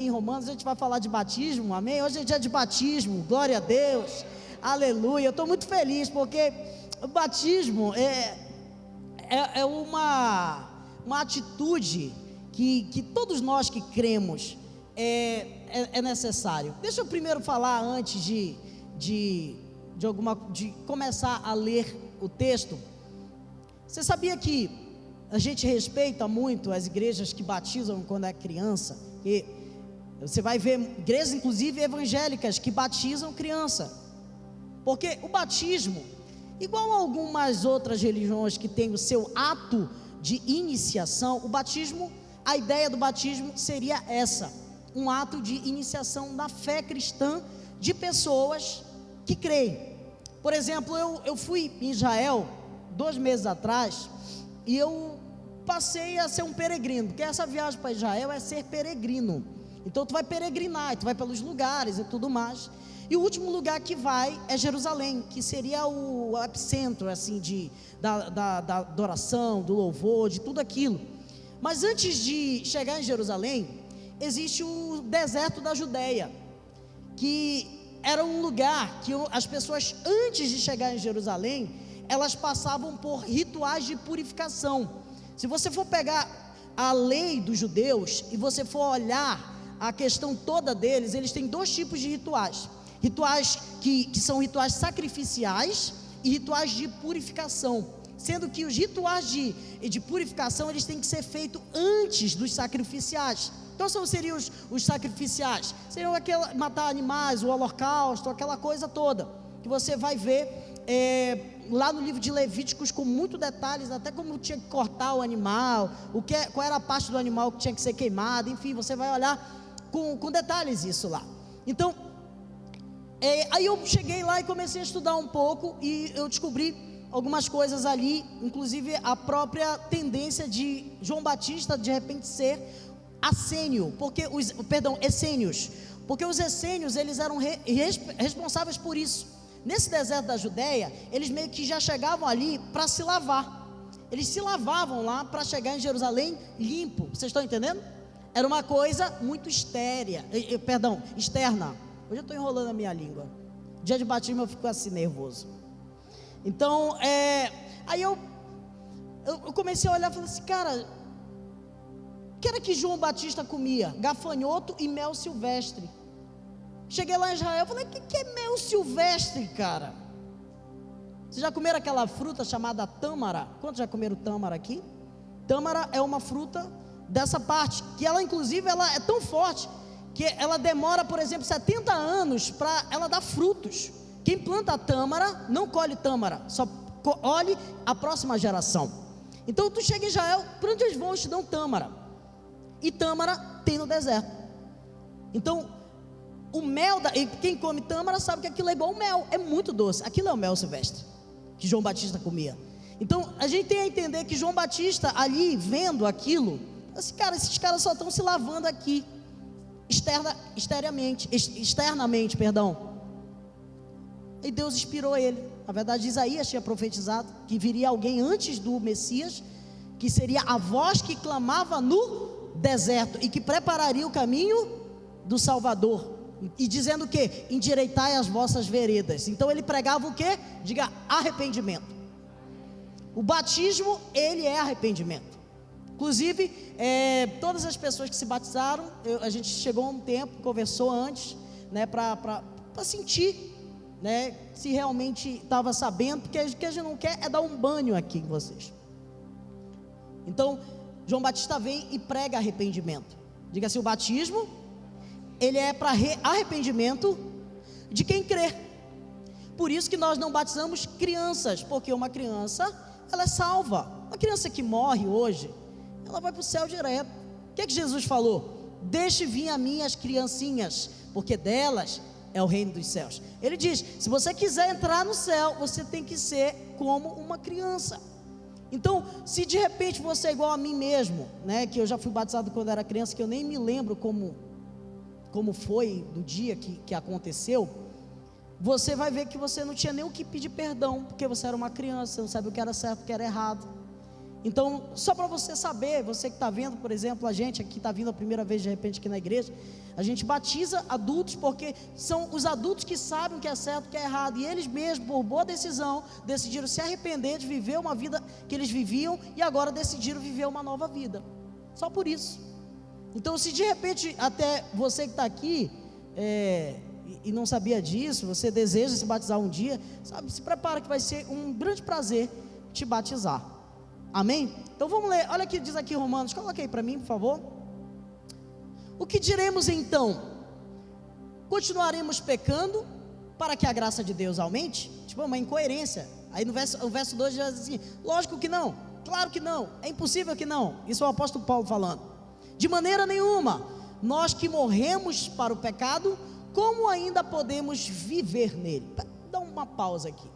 Em Romanos a gente vai falar de batismo, amém? Hoje é dia de batismo, glória a Deus, aleluia. Eu estou muito feliz porque o batismo é uma atitude que todos nós que cremos é necessário. Deixa eu primeiro falar antes de começar a ler o texto. Você sabia que a gente respeita muito as igrejas que batizam quando é criança? E você vai ver igrejas, inclusive evangélicas, que batizam criança, porque o batismo, igual a algumas outras religiões que têm o seu ato de iniciação, o batismo, a ideia do batismo seria essa, um ato de iniciação da fé cristã de pessoas que creem. Por exemplo, eu fui em Israel 2 meses atrás, e eu passei a ser um peregrino, porque essa viagem para Israel é ser peregrino. Então tu vai peregrinar, tu vai pelos lugares e tudo mais. E o último lugar que vai é Jerusalém, que seria o epicentro assim da adoração, do louvor, de tudo aquilo. Mas antes de chegar em Jerusalém, existe o deserto da Judeia, que era um lugar que as pessoas, antes de chegar em Jerusalém, elas passavam por rituais de purificação. Se você for pegar a lei dos judeus e você for olhar a questão toda deles, eles têm 2 tipos de rituais. Rituais que são rituais sacrificiais e rituais de purificação. Sendo que os rituais de purificação, eles têm que ser feitos antes dos sacrificiais. Então seriam os sacrificiais, seriam matar animais, o holocausto, aquela coisa toda, que você vai ver lá no livro de Levíticos com muitos detalhes, até como tinha que cortar o animal, qual era a parte do animal que tinha que ser queimada, enfim, você vai olhar com detalhes isso lá. Então, aí eu cheguei lá e comecei a estudar um pouco, e eu descobri algumas coisas ali, inclusive a própria tendência de João Batista de repente ser essênios, porque os essênios, eles eram responsáveis por isso. Nesse deserto da Judéia, eles meio que já chegavam ali para se lavar. Eles se lavavam lá para chegar em Jerusalém limpo. Vocês estão entendendo? Era uma coisa muito externa. Hoje eu estou enrolando a minha língua. Dia de batismo eu fico assim nervoso. Então, aí eu comecei a olhar e falei assim, cara, o que era que João Batista comia? Gafanhoto e mel silvestre. Cheguei lá em Israel, falei, o que é mel silvestre, cara? Vocês já comeram aquela fruta chamada tâmara? Quantos já comeram tâmara aqui? Tâmara é uma fruta dessa parte, que ela inclusive ela é tão forte, que ela demora, por exemplo, 70 anos para ela dar frutos. Quem planta tâmara, não colhe tâmara, só colhe a próxima geração. Então tu chega em Israel, para onde eles vão, eles te dão tâmara. E tâmara tem no deserto. Então o mel, quem come tâmara sabe que aquilo é igual ao mel, é muito doce. Aquilo é o mel silvestre que João Batista comia. Então a gente tem a entender que João Batista ali vendo aquilo, assim, cara, esses caras só estão se lavando aqui externamente, e Deus inspirou ele. Na verdade, Isaías tinha profetizado que viria alguém antes do Messias, que seria a voz que clamava no deserto e que prepararia o caminho do Salvador. E dizendo o que? Endireitai as vossas veredas. Então ele pregava o que? Diga arrependimento. O batismo, ele é arrependimento. Inclusive, todas as pessoas que se batizaram, a gente chegou a um tempo, conversou antes, né, para sentir, né, se realmente estava sabendo, porque o que a gente não quer é dar um banho aqui em vocês. Então, João Batista vem e prega arrependimento. Diga assim, o batismo, ele é para arrependimento de quem crê. Por isso que nós não batizamos crianças, porque uma criança, ela é salva. Uma criança que morre hoje, ela vai para o céu direto. O que é que Jesus falou? Deixe vir a mim as criancinhas, porque delas é o reino dos céus. Ele diz, se você quiser entrar no céu, você tem que ser como uma criança. Então, se de repente você é igual a mim mesmo, né, que eu já fui batizado quando era criança, que eu nem me lembro como foi do dia que aconteceu, você vai ver que você não tinha nem o que pedir perdão, porque você era uma criança, você não sabia o que era certo, o que era errado. Então, só para você saber, você que está vendo, por exemplo, a gente aqui está vindo a primeira vez de repente aqui na igreja, a gente batiza adultos porque são os adultos que sabem o que é certo e o que é errado, e eles mesmos, por boa decisão, decidiram se arrepender de viver uma vida que eles viviam e agora decidiram viver uma nova vida, só por isso. Então, se de repente até você que está aqui e não sabia disso, você deseja se batizar um dia, sabe, se prepara que vai ser um grande prazer te batizar. Amém? Então vamos ler, olha o que diz aqui Romanos, coloca aí para mim, por favor. O que diremos então? Continuaremos pecando para que a graça de Deus aumente? Tipo, uma incoerência. Aí no verso 2 diz assim, lógico que não, claro que não, é impossível que não. Isso é o apóstolo Paulo falando. De maneira nenhuma, nós que morremos para o pecado, como ainda podemos viver nele? Dá uma pausa aqui.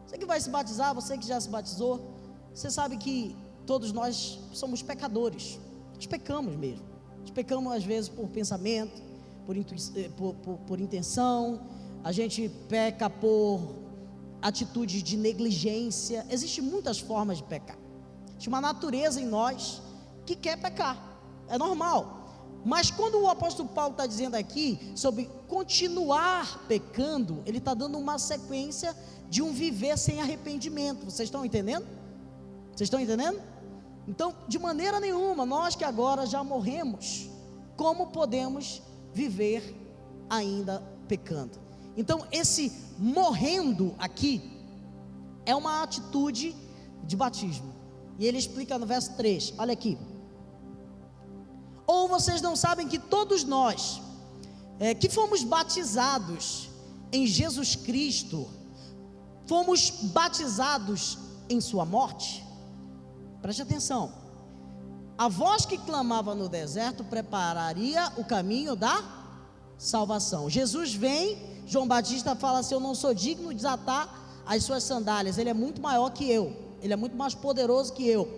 Você que vai se batizar, você que já se batizou, você sabe que todos nós somos pecadores, nós pecamos mesmo, nós pecamos às vezes por pensamento, por intenção, a gente peca por atitudes de negligência, existem muitas formas de pecar, existe uma natureza em nós que quer pecar, é normal, mas quando o apóstolo Paulo está dizendo aqui sobre continuar pecando, ele está dando uma sequência de um viver sem arrependimento, vocês estão entendendo? Vocês estão entendendo? Então, de maneira nenhuma, nós que agora já morremos, como podemos viver ainda pecando? Então, esse morrendo aqui é uma atitude de batismo. E ele explica no verso 3, olha aqui. Ou vocês não sabem que todos nós, que fomos batizados em Jesus Cristo, fomos batizados em sua morte? Preste atenção, a voz que clamava no deserto prepararia o caminho da salvação. Jesus vem, João Batista fala assim, eu não sou digno de desatar as suas sandálias, ele é muito maior que eu, ele é muito mais poderoso que eu,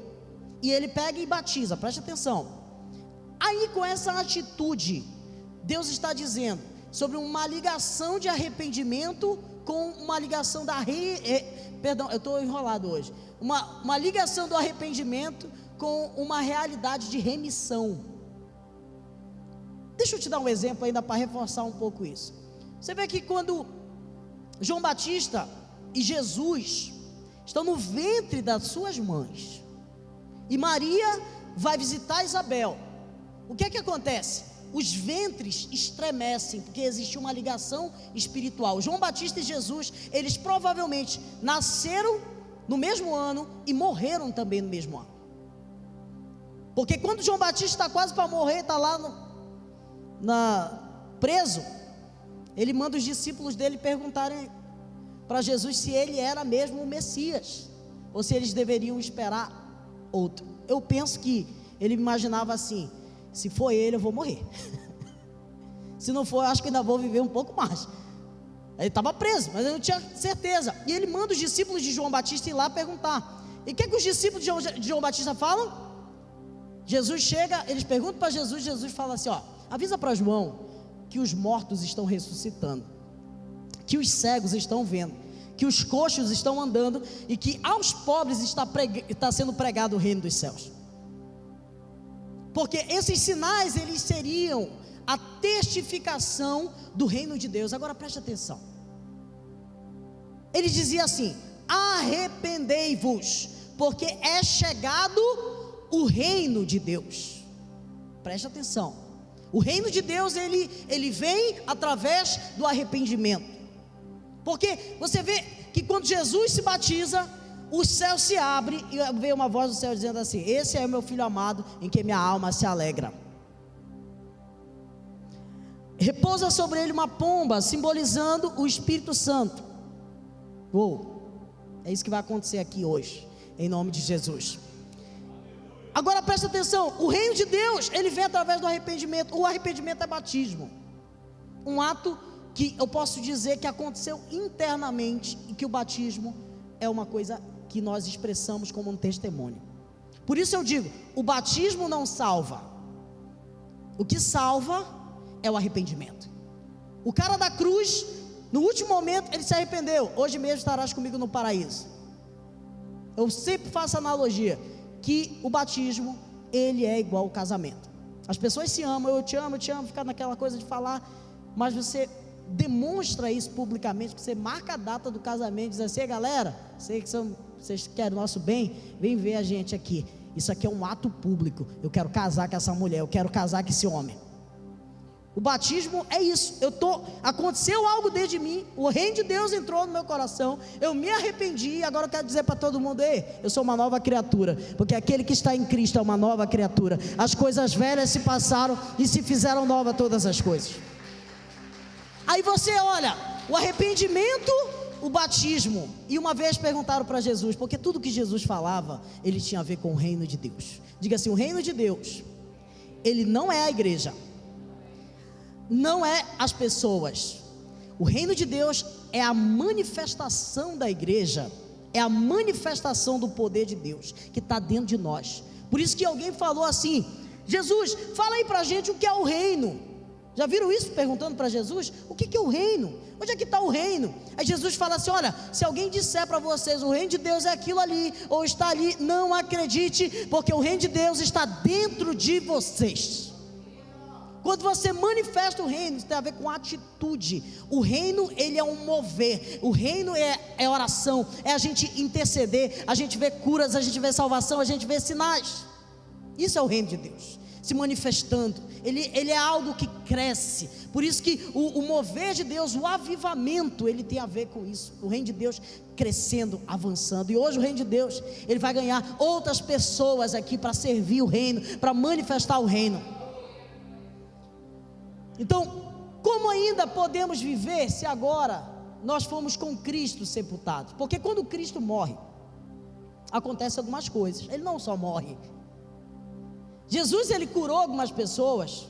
e ele pega e batiza, preste atenção. Aí com essa atitude, Deus está dizendo sobre uma ligação de arrependimento com uma ligação da perdão, eu estou enrolado hoje, uma ligação do arrependimento com uma realidade de remissão. Deixa eu te dar um exemplo ainda para reforçar um pouco isso. Você vê que quando João Batista e Jesus estão no ventre das suas mães, e Maria vai visitar Isabel, o que é que acontece? Os ventres estremecem, porque existe uma ligação espiritual. João Batista e Jesus, eles provavelmente nasceram no mesmo ano e morreram também no mesmo ano. Porque quando João Batista está quase para morrer, está lá preso, ele manda os discípulos dele perguntarem para Jesus se ele era mesmo o Messias, ou se eles deveriam esperar outro. Eu penso que ele imaginava assim, se for ele eu vou morrer, se não for eu acho que ainda vou viver um pouco mais. Ele estava preso, mas eu não tinha certeza, e ele manda os discípulos de João Batista ir lá perguntar, e o que os discípulos de João Batista falam? Jesus chega, eles perguntam para Jesus, Jesus fala assim, avisa para João, que os mortos estão ressuscitando, que os cegos estão vendo, que os coxos estão andando, e que aos pobres está sendo pregado o reino dos céus. Porque esses sinais, eles seriam a testificação do reino de Deus. Agora preste atenção, ele dizia assim, arrependei-vos, porque é chegado o reino de Deus. Preste atenção, o reino de Deus, ele vem através do arrependimento. Porque você vê que quando Jesus se batiza, o céu se abre e veio uma voz do céu dizendo assim, esse é o meu filho amado, em que minha alma se alegra. Repousa sobre ele uma pomba, simbolizando o Espírito Santo. É isso que vai acontecer aqui hoje, em nome de Jesus. Agora presta atenção, o reino de Deus, ele vem através do arrependimento. O arrependimento é batismo, um ato que eu posso dizer que aconteceu internamente, e que o batismo é uma coisa que nós expressamos como um testemunho. Por isso eu digo, o batismo não salva, o que salva é o arrependimento. O cara da cruz, no último momento ele se arrependeu, hoje mesmo estarás comigo no paraíso. Eu sempre faço analogia, que o batismo, ele é igual ao casamento. As pessoas se amam, eu te amo, ficar naquela coisa de falar, mas você demonstra isso publicamente, você marca a data do casamento, diz assim: galera, sei que vocês querem o nosso bem, vem ver a gente aqui, isso aqui é um ato público, eu quero casar com essa mulher, eu quero casar com esse homem. O batismo é isso, aconteceu algo dentro de mim, o reino de Deus entrou no meu coração, eu me arrependi, e agora eu quero dizer para todo mundo: ei, eu sou uma nova criatura, porque aquele que está em Cristo é uma nova criatura, as coisas velhas se passaram e se fizeram nova todas as coisas. Aí você olha, o arrependimento, o batismo, e uma vez perguntaram para Jesus, porque tudo que Jesus falava, ele tinha a ver com o reino de Deus. Diga assim: o reino de Deus, ele não é a igreja, não é as pessoas. O reino de Deus é a manifestação da igreja, é a manifestação do poder de Deus que está dentro de nós. Por isso que alguém falou assim: Jesus, fala aí para a gente o que é o reino. Já viram isso? Perguntando para Jesus, o que é o reino? Onde é que está o reino? Aí Jesus fala assim: olha, se alguém disser para vocês, o reino de Deus é aquilo ali, ou está ali, não acredite, porque o reino de Deus está dentro de vocês. Quando você manifesta o reino, isso tem a ver com atitude. O reino, ele é um mover. O reino é oração, é a gente interceder, a gente vê curas, a gente vê salvação, a gente vê sinais. Isso é o reino de Deus se manifestando. Ele é algo que cresce. Por isso que o mover de Deus, o avivamento, ele tem a ver com isso. O reino de Deus crescendo, avançando. E hoje o reino de Deus, ele vai ganhar outras pessoas aqui para servir o reino, para manifestar o reino. Então, como ainda podemos viver se agora nós fomos com Cristo sepultados? Porque quando Cristo morre, acontece algumas coisas. Ele não só morre. Jesus, ele curou algumas pessoas,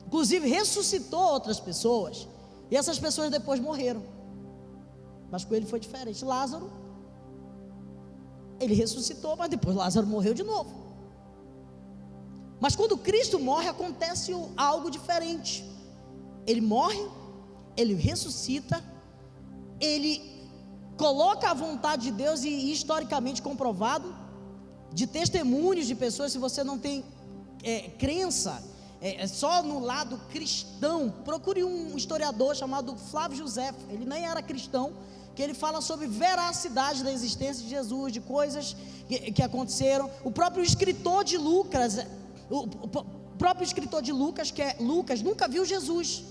inclusive ressuscitou outras pessoas, e essas pessoas depois morreram. Mas com ele foi diferente. Lázaro, ele ressuscitou, mas depois Lázaro morreu de novo. Mas quando Cristo morre, acontece algo diferente. Ele morre, ele ressuscita, ele coloca a vontade de Deus, e historicamente comprovado, de testemunhos de pessoas. Se você não tem crença, só no lado cristão, procure um historiador chamado Flávio José, ele nem era cristão, que ele fala sobre veracidade da existência de Jesus, de coisas que aconteceram. O próprio escritor de Lucas, que é Lucas, nunca viu Jesus.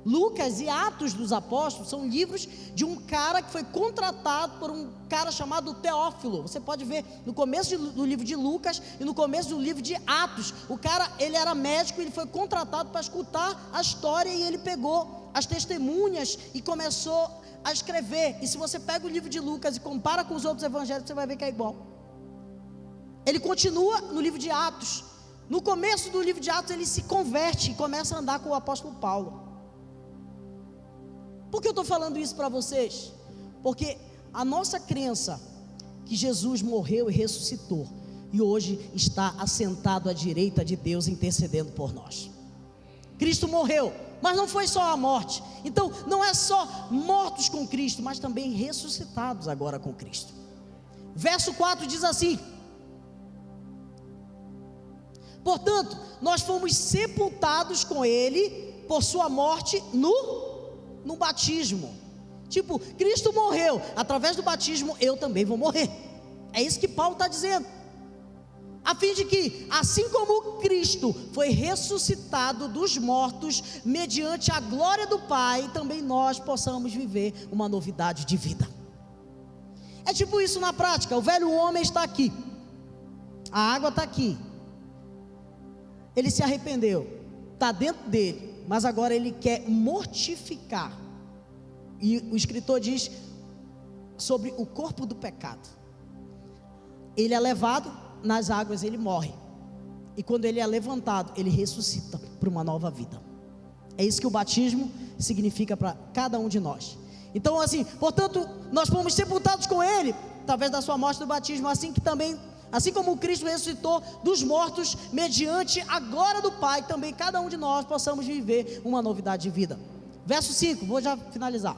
Lucas e Atos dos Apóstolos são livros de um cara que foi contratado por um cara chamado Teófilo. Você pode ver no começo do livro de Lucas e no começo do livro de Atos. O cara, ele era médico, ele foi contratado para escutar a história, e ele pegou as testemunhas e começou a escrever. E se você pega o livro de Lucas e compara com os outros evangelhos, você vai ver que é igual. Ele continua no livro de Atos. No começo do livro de Atos, ele se converte e começa a andar com o apóstolo Paulo. Por que eu estou falando isso para vocês? Porque a nossa crença que Jesus morreu e ressuscitou, e hoje está assentado à direita de Deus, intercedendo por nós. Cristo morreu, mas não foi só a morte. Então não é só mortos com Cristo, mas também ressuscitados agora com Cristo. Verso 4 diz assim: portanto, nós fomos sepultados com Ele por sua morte no batismo. Tipo, Cristo morreu, através do batismo eu também vou morrer. É isso que Paulo está dizendo, a fim de que, assim como Cristo foi ressuscitado dos mortos mediante a glória do Pai, também nós possamos viver uma novidade de vida. É tipo isso na prática. O velho homem está aqui, a água está aqui, ele se arrependeu, está dentro dele, mas agora ele quer mortificar. E o escritor diz sobre o corpo do pecado. Ele é levado nas águas, ele morre, e quando ele é levantado, ele ressuscita para uma nova vida. É isso que o batismo significa para cada um de nós. Então assim, portanto, nós fomos sepultados com ele, através da sua morte do batismo, assim como Cristo ressuscitou dos mortos, mediante a glória do Pai, também cada um de nós possamos viver uma novidade de vida. Verso 5, vou já finalizar.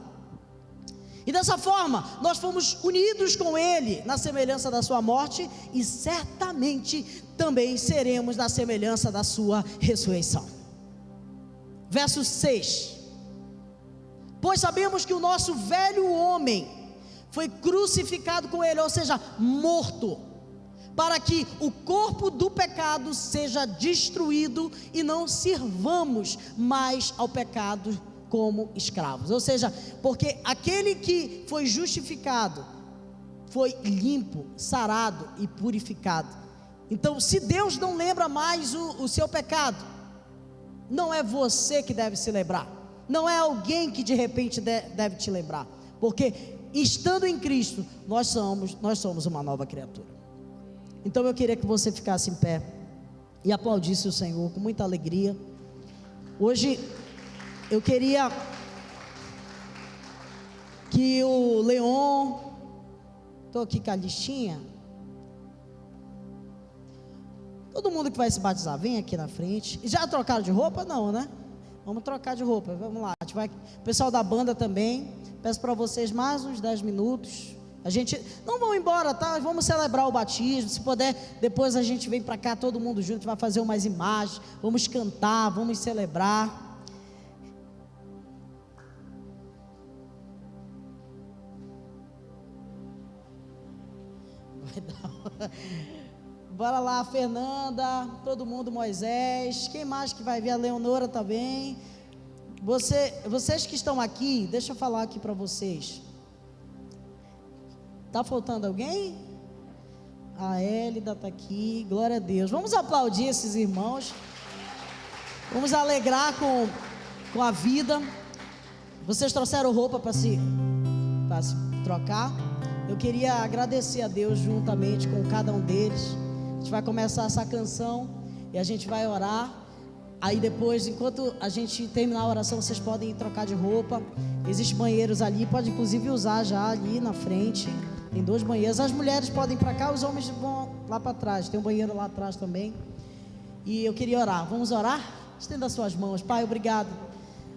E dessa forma, nós fomos unidos com Ele na semelhança da sua morte, e certamente também seremos na semelhança da sua ressurreição. Verso 6: pois sabemos que o nosso velho homem foi crucificado com Ele, ou seja, morto, para que o corpo do pecado seja destruído e não sirvamos mais ao pecado como escravos. Ou seja, porque aquele que foi justificado foi limpo, sarado e purificado. Então, se Deus não lembra mais o seu pecado, não é você que deve se lembrar, não é alguém que de repente deve te lembrar, porque estando em Cristo, nós somos uma nova criatura. Então eu queria que você ficasse em pé e aplaudisse o Senhor com muita alegria. Hoje eu queria que o Leon, estou aqui com a listinha, todo mundo que vai se batizar, vem aqui na frente. Já trocaram de roupa? Não, né? Vamos trocar de roupa, vamos lá. A gente vai, o pessoal da banda também, peço para vocês mais uns 10 minutos. A gente, não vão embora, tá? Vamos celebrar o batismo. Se puder, depois a gente vem para cá, todo mundo junto, vai fazer umas imagens, vamos cantar, vamos celebrar. Bora lá, Fernanda, todo mundo, Moisés, quem mais que vai vir? A Leonora também. Vocês que estão aqui, deixa eu falar aqui para vocês. Tá faltando alguém? A Hélida está aqui, glória a Deus. Vamos aplaudir esses irmãos, vamos alegrar com a vida. Vocês trouxeram roupa para se trocar. Eu queria agradecer a Deus juntamente com cada um deles. A gente vai começar essa canção e a gente vai orar. Aí depois, enquanto a gente terminar a oração, vocês podem ir trocar de roupa. Existem banheiros ali, pode inclusive usar já ali na frente. Tem 2 banheiros. As mulheres podem ir para cá, os homens vão lá para trás. Tem um banheiro lá atrás também. E eu queria orar. Vamos orar? Estenda as suas mãos. Pai, obrigado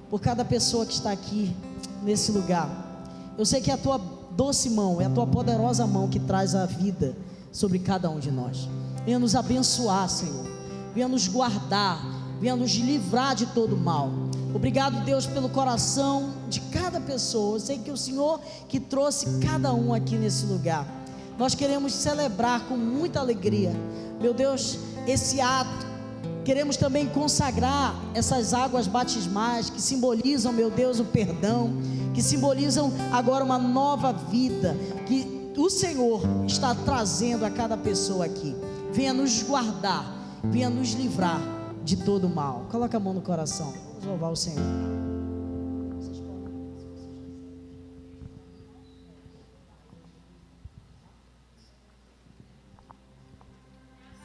por cada pessoa que está aqui nesse lugar. Eu sei que é a tua doce mão, é a tua poderosa mão que traz a vida sobre cada um de nós. Venha nos abençoar, Senhor. Venha nos guardar, venha nos livrar de todo mal. Obrigado, Deus, pelo coração de cada pessoa. Eu sei que o Senhor que trouxe cada um aqui nesse lugar. Nós queremos celebrar com muita alegria, meu Deus, esse ato. Queremos também consagrar essas águas batismais que simbolizam, meu Deus, o perdão, que simbolizam agora uma nova vida que o Senhor está trazendo a cada pessoa aqui. Venha nos guardar, venha nos livrar de todo mal. Coloca a mão no coração, vamos louvar o Senhor.